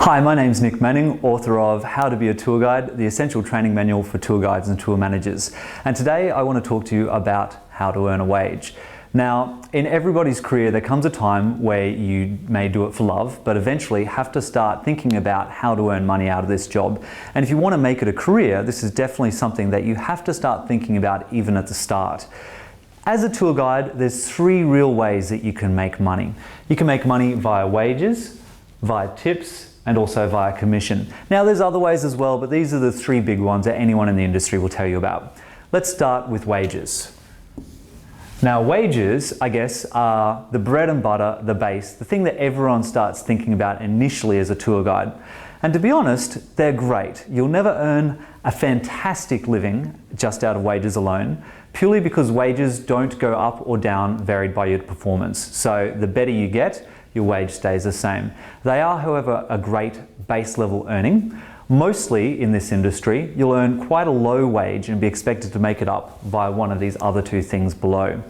Hi, my name's Nick Manning, author of How to Be a Tour Guide, the essential training manual for tour guides and tour managers. And today I want to talk to you about how to earn a wage. Now, in everybody's career, there comes a time where you may do it for love, but eventually have to start thinking about how to earn money out of this job. And if you want to make it a career, this is definitely something that you have to start thinking about even at the start. As a tour guide, there's three real ways that you can make money. You can make money via wages, via tips, and also via commission. Now there's other ways as well, but these are the three big ones that anyone in the industry will tell you about. Let's start with wages. Now wages, I guess, are the bread and butter, the base, the thing that everyone starts thinking about initially as a tour guide. And to be honest, they're great. You'll never earn a fantastic living just out of wages alone, purely because wages don't go up or down varied by your performance. So the better you get, your wage stays the same. They are, however, a great base level earning. Mostly in this industry, you'll earn quite a low wage and be expected to make it up via one of these other two things below.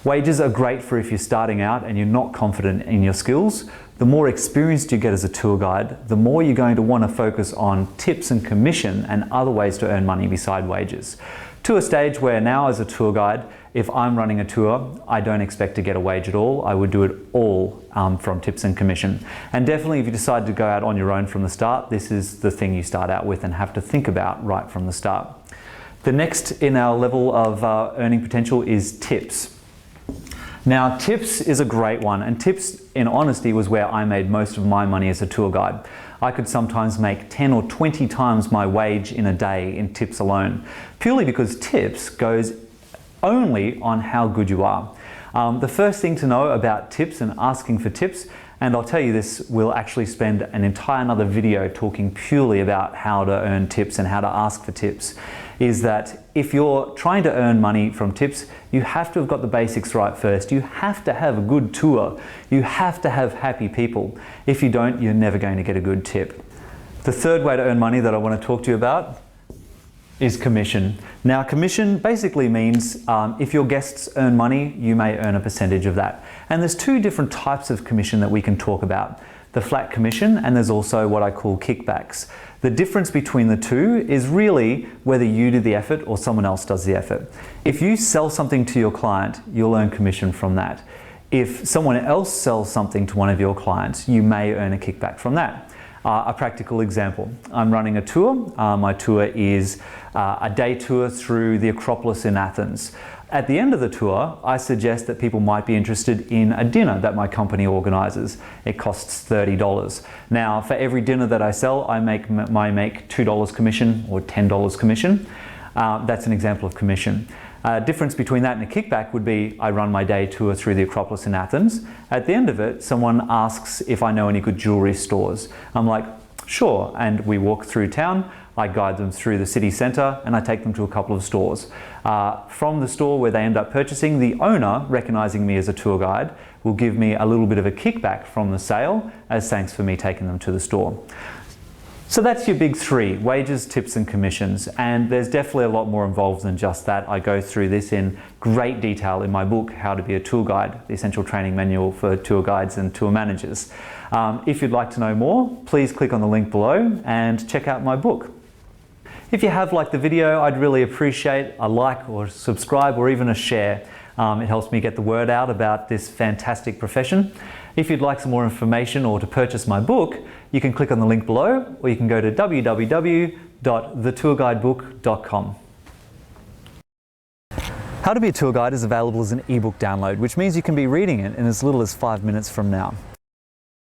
Wages are great for if you're starting out and you're not confident in your skills. The more experienced you get as a tour guide, the more you're going to want to focus on tips and commission and other ways to earn money beside wages. To a stage where now as a tour guide, if I'm running a tour, I don't expect to get a wage at all. I would do it all from tips and commission. And definitely if you decide to go out on your own from the start, this is the thing you start out with and have to think about right from the start. The next in our level of earning potential is tips. Now tips is a great one, and tips in honesty was where I made most of my money as a tour guide. I could sometimes make 10 or 20 times my wage in a day in tips alone, purely because tips goes only on how good you are. The first thing to know about tips and asking for tips, and I'll tell you this, we'll actually spend an entire another video talking purely about how to earn tips and how to ask for tips, is that if you're trying to earn money from tips, you have to have got the basics right first. You have to have a good tour. You have to have happy people. If you don't, you're never going to get a good tip. The third way to earn money that I want to talk to you about is commission. Now commission basically means if your guests earn money, you may earn a percentage of that. And there's two different types of commission that we can talk about. The flat commission, and there's also what I call kickbacks. The difference between the two is really whether you do the effort or someone else does the effort. If you sell something to your client, you'll earn commission from that. If someone else sells something to one of your clients, you may earn a kickback from that. A practical example, I'm running a tour. My tour is a day tour through the Acropolis in Athens. At the end of the tour, I suggest that people might be interested in a dinner that my company organizes. It costs $30. Now, for every dinner that I sell, I make $2 commission or $10 commission. That's an example of commission. Difference between that and a kickback would be I run my day tour through the Acropolis in Athens. At the end of it, someone asks if I know any good jewelry stores. I'm like, sure, and we walk through town. I guide them through the city centre and I take them to a couple of stores. From the store where they end up purchasing, the owner, recognising me as a tour guide, will give me a little bit of a kickback from the sale as thanks for me taking them to the store. So that's your big three: wages, tips and commissions, and there's definitely a lot more involved than just that. I go through this in great detail in my book, How to Be a Tour Guide, the essential training manual for tour guides and tour managers. If you'd like to know more, please click on the link below and check out my book. If you have liked the video, I'd really appreciate a like or subscribe or even a share. It helps me get the word out about this fantastic profession. If you'd like some more information or to purchase my book, you can click on the link below, or you can go to www.thetourguidebook.com. How to Be a Tour Guide is available as an ebook download, which means you can be reading it in as little as 5 minutes from now.